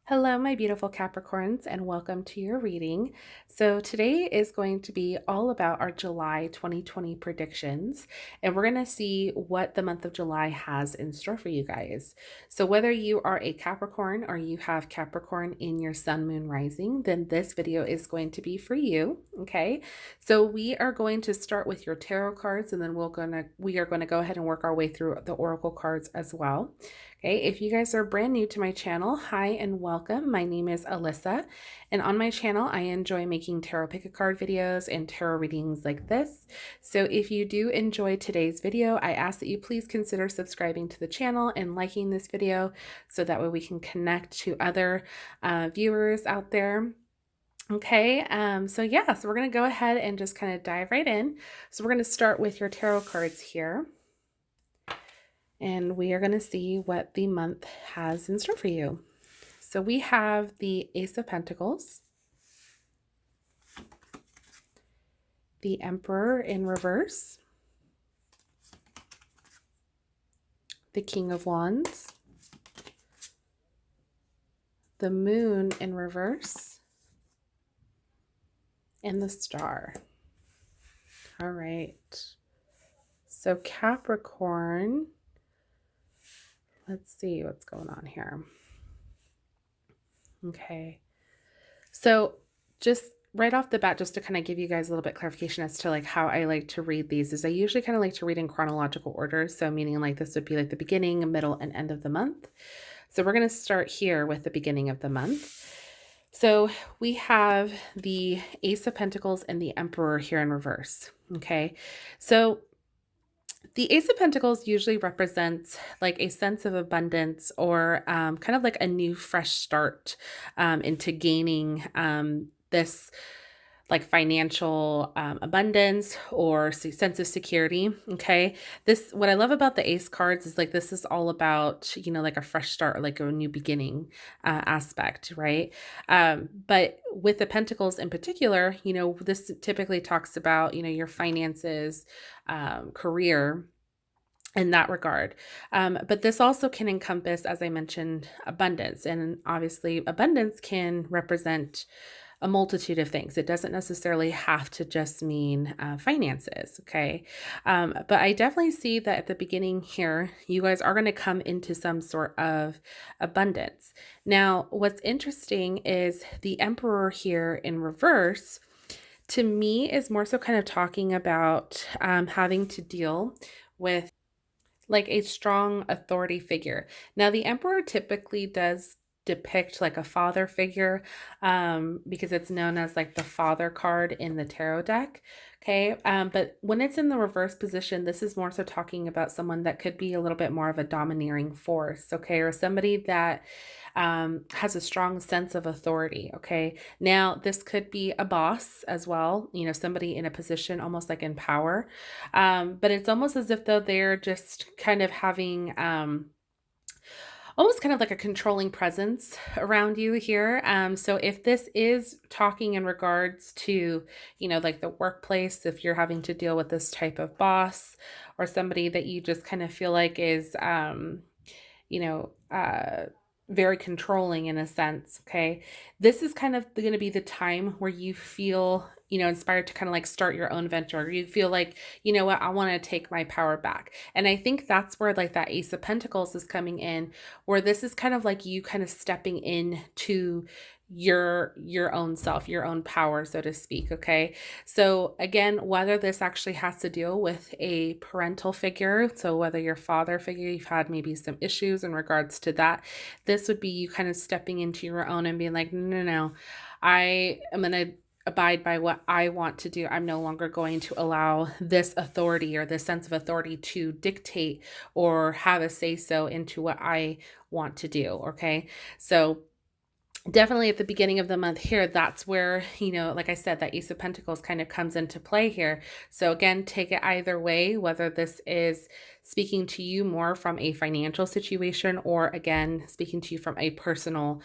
Hello, my beautiful Capricorns, and welcome to your reading. So, today is going to be all about our July 2020 predictions, and we're going to see what the month of July has in store for you guys. So, whether you are a Capricorn or you have Capricorn in your sun, moon, rising, then this video is going to be for you. Okay, so we are going to start with your tarot cards, and then we are going to go ahead and work our way through the oracle cards as well. Okay, if you guys are brand new to my channel, hi and welcome. My name is Alyssa, and on my channel, I enjoy making tarot pick a card videos and tarot readings like this. So if you do enjoy today's video, I ask that you please consider subscribing to the channel and liking this video so that way we can connect to other viewers out there. Okay, so we're going to go ahead and just kind of dive right in. So we're going to start with your tarot cards here. And we are going to see what the month has in store for you. So we have the Ace of Pentacles, the Emperor in reverse, the King of Wands, the Moon in reverse, and the Star. All right. So Capricorn, let's see what's going on here. Okay. So just right off the bat, just to kind of give you guys a little bit clarification as to like how I like to read these is I usually kind of like to read in chronological order. So meaning like this would be like the beginning, middle, and end of the month. So we're going to start here with the beginning of the month. So we have the Ace of Pentacles and the Emperor here in reverse. Okay. So the Ace of Pentacles usually represents like a sense of abundance or kind of like a new fresh start into gaining this like financial abundance or sense of security. Okay. What I love about the Ace cards is like, this is all about, like a fresh start, or like a new beginning aspect. Right. But with the Pentacles in particular, this typically talks about, your finances, career, in that regard. But this also can encompass, as I mentioned, abundance. And obviously abundance can represent a multitude of things. It doesn't necessarily have to just mean finances. Okay. But I definitely see that at the beginning here, you guys are going to come into some sort of abundance. Now, what's interesting is the Emperor here in reverse, to me, is more so kind of talking about having to deal with like a strong authority figure. Now, the Emperor typically does depict like a father figure because it's known as like the father card in the tarot deck. Okay. But when it's in the reverse position, this is more so talking about someone that could be a little bit more of a domineering force. Okay. Or somebody that has a strong sense of authority. Okay. Now, this could be a boss as well, somebody in a position almost like in power. But it's almost as if though they're just kind of having almost kind of like a controlling presence around you here. So if this is talking in regards to, like the workplace, if you're having to deal with this type of boss or somebody that you just kind of feel like is, very controlling in a sense. Okay. This is kind of going to be the time where you feel, inspired to kind of like start your own venture. You feel like, what, I want to take my power back. And I think that's where like that Ace of Pentacles is coming in, where this is kind of like you kind of stepping into your own self, your own power, so to speak. Okay. So again, whether this actually has to deal with a parental figure, so whether your father figure, you've had maybe some issues in regards to that, this would be you kind of stepping into your own and being like, no, I am going to abide by what I want to do. I'm no longer going to allow this authority or this sense of authority to dictate or have a say so into what I want to do. Okay. So definitely at the beginning of the month here, that's where, like I said, that Ace of Pentacles kind of comes into play here. So again, take it either way, whether this is speaking to you more from a financial situation or again, speaking to you from a personal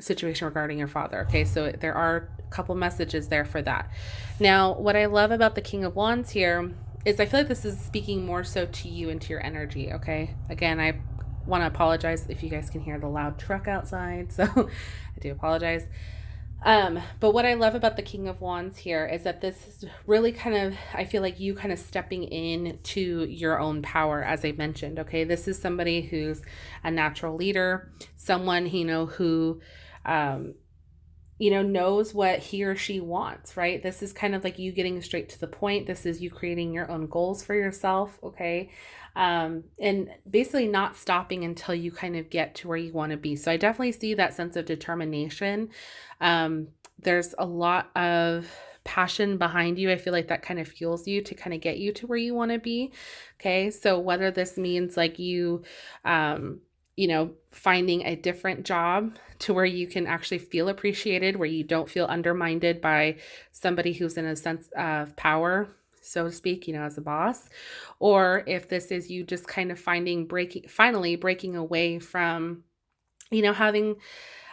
situation regarding your father. Okay, so there are a couple messages there for that. Now, what I love about the King of Wands here is I feel like this is speaking more so to you and to your energy. Okay, again, I want to apologize if you guys can hear the loud truck outside. So I do apologize. But what I love about the King of Wands here is that this is really kind of, I feel like you kind of stepping in to your own power, as I mentioned. Okay, this is somebody who's a natural leader, someone, who, knows what he or she wants, right? This is kind of like you getting straight to the point. This is you creating your own goals for yourself, okay? And basically not stopping until you kind of get to where you want to be. So I definitely see that sense of determination. There's a lot of passion behind you. I feel like that kind of fuels you to kind of get you to where you want to be. Okay. So whether this means like you, finding a different job to where you can actually feel appreciated, where you don't feel undermined by somebody who's in a sense of power, so to speak, as a boss, or if this is you just kind of finally breaking away from, having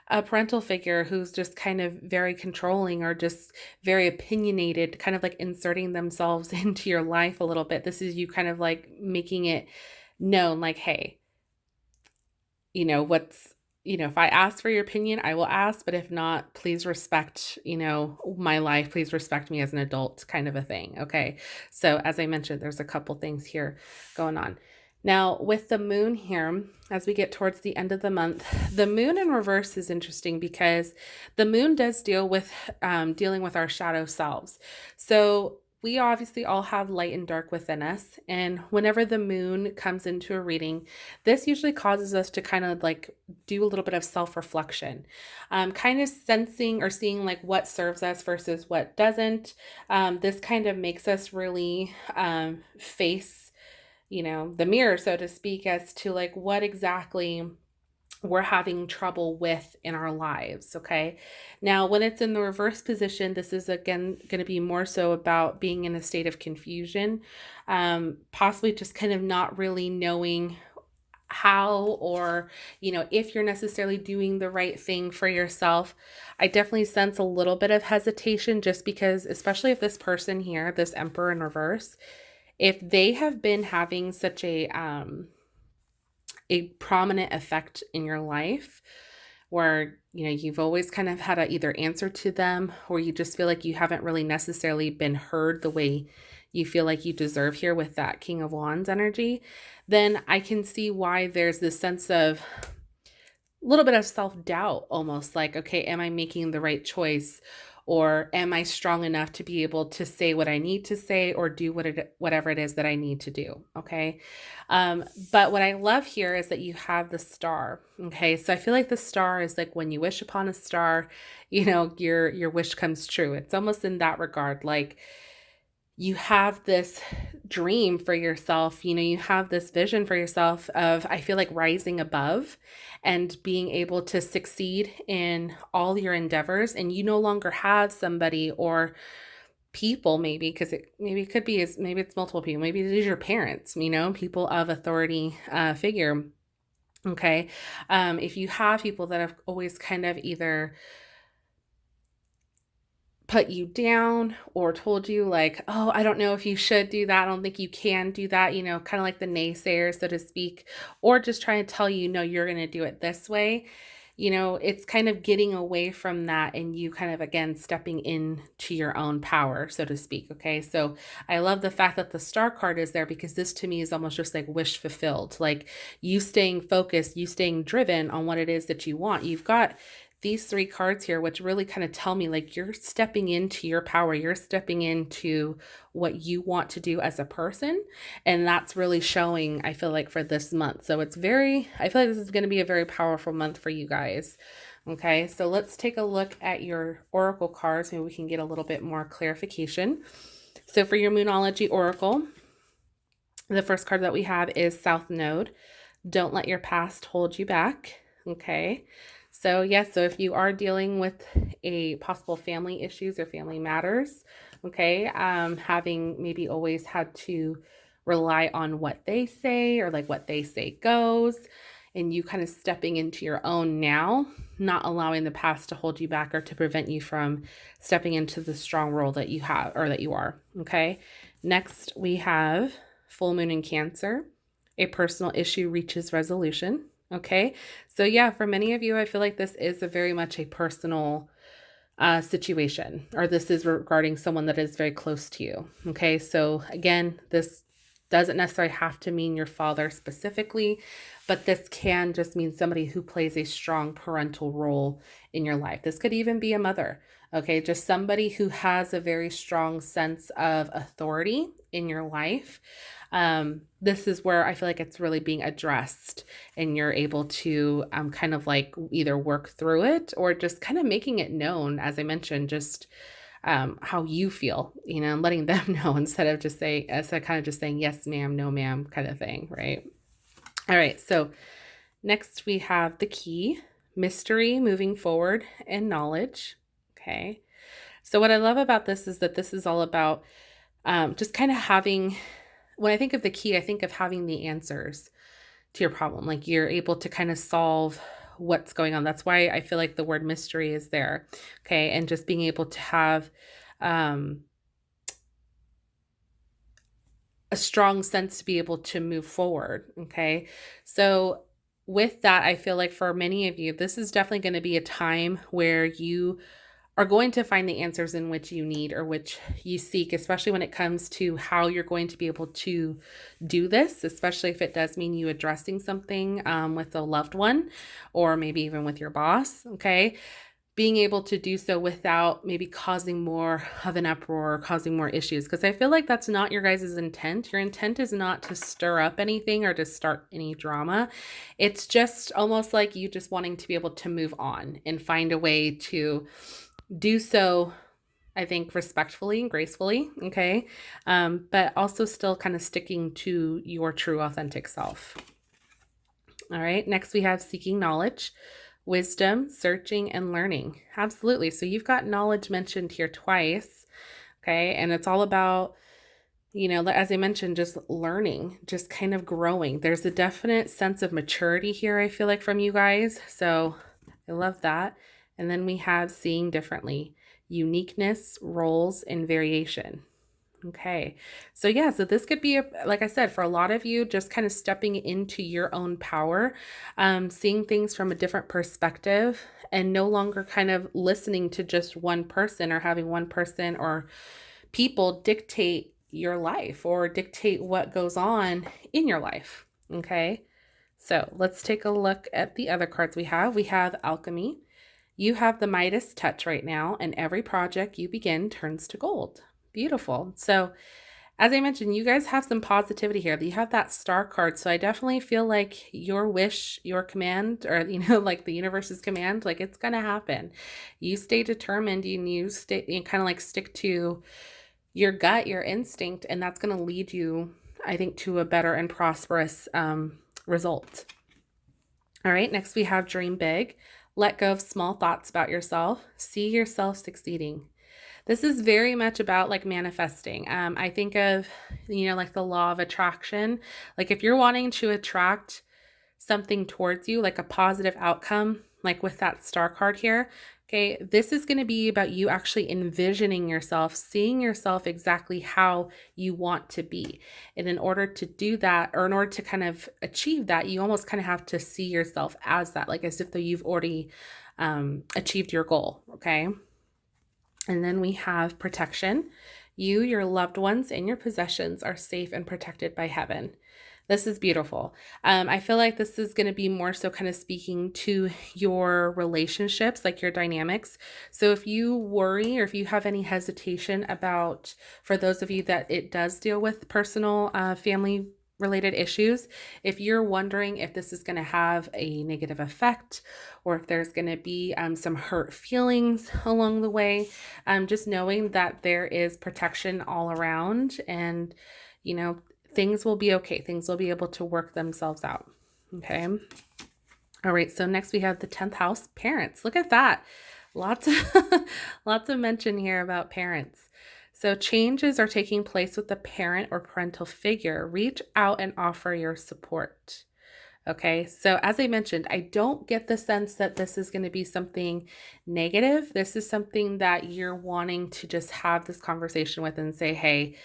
a parental figure who's just kind of very controlling or just very opinionated, kind of like inserting themselves into your life a little bit. This is you kind of like making it known, like, hey, if I ask for your opinion, I will ask, but if not, please respect, my life. Please respect me as an adult, kind of a thing. Okay. So as I mentioned, there's a couple things here going on. Now with the moon here, as we get towards the end of the month, the moon in reverse is interesting because the moon does deal with dealing with our shadow selves. So we obviously all have light and dark within us. And whenever the moon comes into a reading, this usually causes us to kind of like do a little bit of self-reflection, kind of sensing or seeing like what serves us versus what doesn't. This kind of makes us really face, the mirror, so to speak, as to like what exactly we're having trouble with in our lives. Okay. Now, when it's in the reverse position, this is again going to be more so about being in a state of confusion, possibly just kind of not really knowing how or, if you're necessarily doing the right thing for yourself. I definitely sense a little bit of hesitation just because, especially if this person here, this Emperor in reverse, if they have been having such a prominent effect in your life where, you've always kind of had to either answer to them or you just feel like you haven't really necessarily been heard the way you feel like you deserve here with that King of Wands energy, then I can see why there's this sense of a little bit of self-doubt, almost like, okay, am I making the right choice? Or am I strong enough to be able to say what I need to say or do whatever it is that I need to do? Okay. But what I love here is that you have the star. Okay. So I feel like the star is like when you wish upon a star, your wish comes true. It's almost in that regard. Like you have this dream for yourself, you have this vision for yourself of, I feel like, rising above and being able to succeed in all your endeavors. And you no longer have somebody or people, maybe, because maybe it's multiple people. Maybe it is your parents, people of authority figure. Okay. If you have people that have always kind of either put you down or told you like, oh, I don't know if you should do that. I don't think you can do that, kind of like the naysayers, so to speak, or just trying to tell you, no, you're going to do it this way. It's kind of getting away from that and you kind of, again, stepping into your own power, so to speak. Okay. So I love the fact that the star card is there because this to me is almost just like wish fulfilled, like you staying focused, you staying driven on what it is that you want. You've got these three cards here, which really kind of tell me like you're stepping into your power, you're stepping into what you want to do as a person. And that's really showing, I feel like, for this month. So I feel like this is going to be a very powerful month for you guys. Okay, so let's take a look at your oracle cards. Maybe we can get a little bit more clarification. So for your Moonology Oracle, the first card that we have is South Node. Don't let your past hold you back. Okay. So yes, so if you are dealing with a possible family issues or family matters, okay, having maybe always had to rely on what they say or like what they say goes, and you kind of stepping into your own now, not allowing the past to hold you back or to prevent you from stepping into the strong role that you have or that you are, okay? Next, we have full moon in Cancer. a personal issue reaches resolution. Okay. So, yeah, for many of you, I feel like this is a very much a personal situation, or this is regarding someone that is very close to you. Okay. So, again, this doesn't necessarily have to mean your father specifically, but this can just mean somebody who plays a strong parental role in your life. This could even be a mother. Okay. Just somebody who has a very strong sense of authority in your life. This is where I feel like it's really being addressed, and you're able to kind of like either work through it or just kind of making it known, as I mentioned, just how you feel, and letting them know instead of kind of just saying yes, ma'am, no, ma'am, kind of thing, right? All right. So next we have the key, mystery, moving forward, and knowledge. Okay. So what I love about this is that this is all about just kind of having, when I think of the key, I think of having the answers to your problem. Like you're able to kind of solve what's going on. That's why I feel like the word mystery is there. Okay. And just being able to have a strong sense to be able to move forward. Okay. So with that, I feel like for many of you, this is definitely going to be a time where you are going to find the answers in which you need or which you seek, especially when it comes to how you're going to be able to do this, especially if it does mean you addressing something with a loved one or maybe even with your boss, okay? Being able to do so without maybe causing more of an uproar or causing more issues. Because I feel like that's not your guys' intent. Your intent is not to stir up anything or to start any drama. It's just almost like you just wanting to be able to move on and find a way to do so, I think, respectfully and gracefully, okay? But also still kind of sticking to your true authentic self. All right, next we have seeking knowledge, wisdom, searching, and learning. Absolutely. So you've got knowledge mentioned here twice, okay? And it's all about, as I mentioned, just learning, just kind of growing. There's a definite sense of maturity here, I feel like, from you guys. So I love that. And then we have seeing differently, uniqueness, roles, and variation. Okay. So yeah, so this could be, like I said, for a lot of you, just kind of stepping into your own power, seeing things from a different perspective and no longer kind of listening to just one person or having one person or people dictate your life or dictate what goes on in your life. Okay. So let's take a look at the other cards we have. We have alchemy. You have the Midas touch right now, and every project you begin turns to gold. Beautiful. So as I mentioned, you guys have some positivity here. You have that star card. So I definitely feel like your wish, your command, or, like the universe's command, like it's going to happen. You stay determined and you kind of like stick to your gut, your instinct, and that's going to lead you, I think, to a better and prosperous result. All right. Next we have dream big. Let go of small thoughts about yourself. See yourself succeeding. This is very much about like manifesting. I think of, like the law of attraction. Like if you're wanting to attract something towards you, like a positive outcome, like with that star card here, okay, this is going to be about you actually envisioning yourself, seeing yourself exactly how you want to be. And in order to do that, or in order to kind of achieve that, you almost kind of have to see yourself as that, like as if though you've already achieved your goal, okay? And then we have protection. You, your loved ones, and your possessions are safe and protected by heaven. This is beautiful. I feel like this is going to be more so kind of speaking to your relationships, like your dynamics. So if you worry or if you have any hesitation about, for those of you that it does deal with personal family related issues, if you're wondering if this is going to have a negative effect or if there's going to be some hurt feelings along the way, just knowing that there is protection all around and, things will be okay. Things will be able to work themselves out. Okay. All right. So next we have the 10th house, parents. Look at that. Lots of mention here about parents. So changes are taking place with the parent or parental figure. Reach out and offer your support. Okay. So as I mentioned, I don't get the sense that this is going to be something negative. This is something that you're wanting to just have this conversation with and say, hey,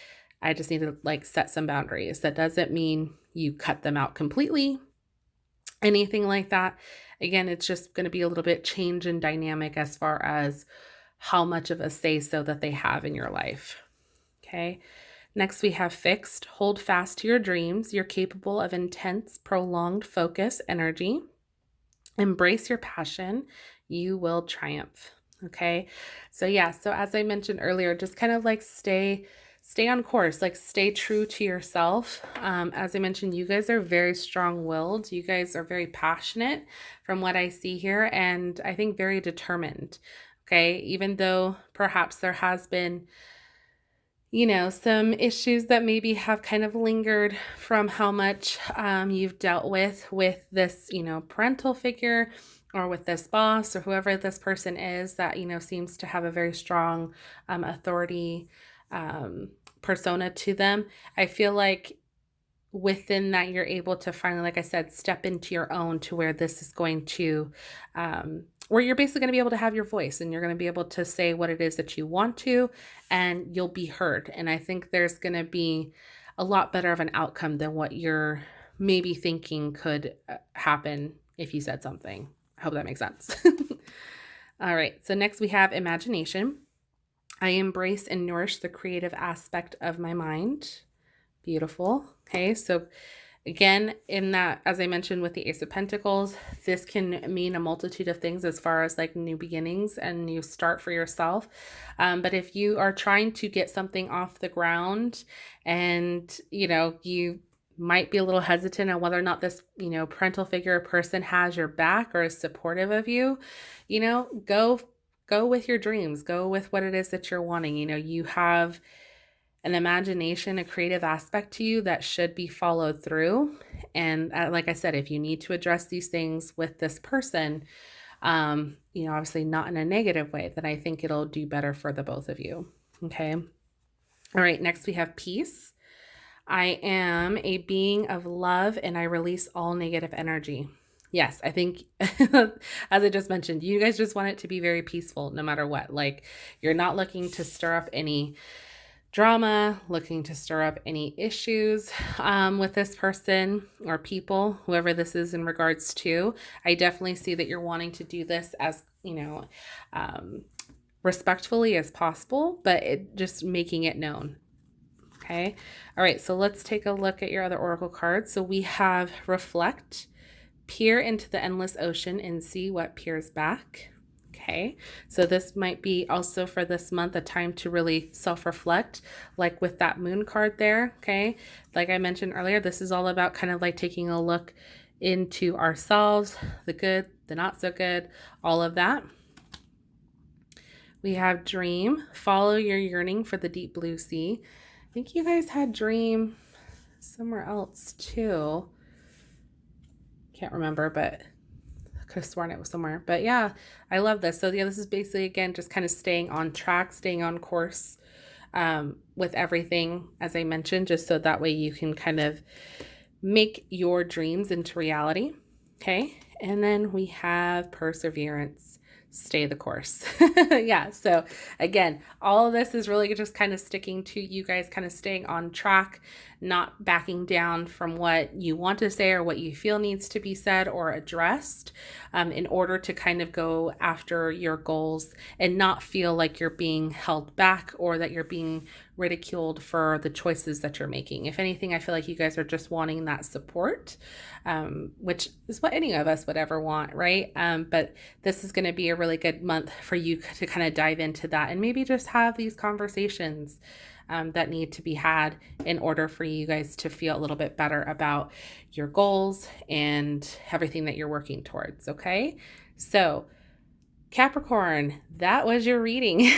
I just need to like set some boundaries. That doesn't mean you cut them out completely, anything like that. Again, it's just going to be a little bit change in dynamic as far as how much of a say so that they have in your life. Okay. Next, we have fixed. Hold fast to your dreams. You're capable of intense, prolonged focus, energy. Embrace your passion. You will triumph. Okay. So yeah, so as I mentioned earlier, just kind of like stay on course, like stay true to yourself. As I mentioned, you guys are very strong-willed. You guys are very passionate from what I see here, and I think very determined. Okay. Even though perhaps there has been, you know, some issues that maybe have kind of lingered from how much you've dealt with this, you know, parental figure, or with this boss or whoever this person is that, you know, seems to have a very strong authority persona to them. I feel like within that, you're able to finally, like I said, step into your own, to where this is going to, where you're basically going to be able to have your voice, and you're going to be able to say what it is that you want to, and you'll be heard. And I think there's going to be a lot better of an outcome than what you're maybe thinking could happen if you said something. I hope that makes sense. All right. So next we have imagination. I embrace and nourish the creative aspect of my mind. Beautiful. Okay. So again, in that, as I mentioned with the Ace of Pentacles, this can mean a multitude of things as far as like new beginnings and new start for yourself. But if you are trying to get something off the ground, and, you know, you might be a little hesitant on whether or not this, you know, parental figure or person has your back or is supportive of you, you know, go with your dreams, go with what it is that you're wanting. You know, you have an imagination, a creative aspect to you that should be followed through. And like I said, if you need to address these things with this person, you know, obviously not in a negative way, then I think it'll do better for the both of you. Okay. All right. Next we have peace. I am a being of love, and I release all negative energy. Yes, I think, as I just mentioned, you guys just want it to be very peaceful no matter what. Like, you're not looking to stir up any drama, looking to stir up any issues with this person or people, whoever this is in regards to. I definitely see that you're wanting to do this as, you know, respectfully as possible, but just making it known. Okay. All right. So let's take a look at your other oracle cards. So we have reflect, peer into the endless ocean and see what peers back. Okay. So this might be also for this month a time to really self-reflect, like with that moon card there. Okay. Like I mentioned earlier, this is all about kind of like taking a look into ourselves, the good, the not so good, all of that. We have dream, follow your yearning for the deep blue sea. I think you guys had dream somewhere else too. Can't remember, but I could have sworn it was somewhere. But yeah, I love this. So yeah, this is basically, again, just kind of staying on track, staying on course with everything, as I mentioned, just so that way you can kind of make your dreams into reality. Okay. And then we have perseverance. Stay the course. Yeah. So again, all of this is really just kind of sticking to you guys kind of staying on track, not backing down from what you want to say or what you feel needs to be said or addressed, in order to kind of go after your goals and not feel like you're being held back or that you're being ridiculed for the choices that you're making. If anything, I feel like you guys are just wanting that support, which is what any of us would ever want, right? But this is going to be a really good month for you to kind of dive into that and maybe just have these conversations that need to be had in order for you guys to feel a little bit better about your goals and everything that you're working towards. Okay. So Capricorn, that was your reading.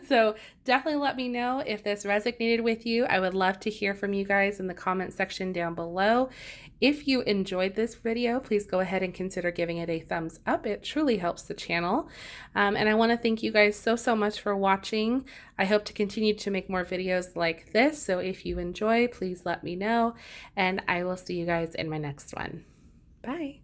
So definitely let me know if this resonated with you. I would love to hear from you guys in the comment section down below. If you enjoyed this video, please go ahead and consider giving it a thumbs up. It truly helps the channel. And I want to thank you guys so much for watching. I hope to continue to make more videos like this. So if you enjoy, please let me know, and I will see you guys in my next one. Bye.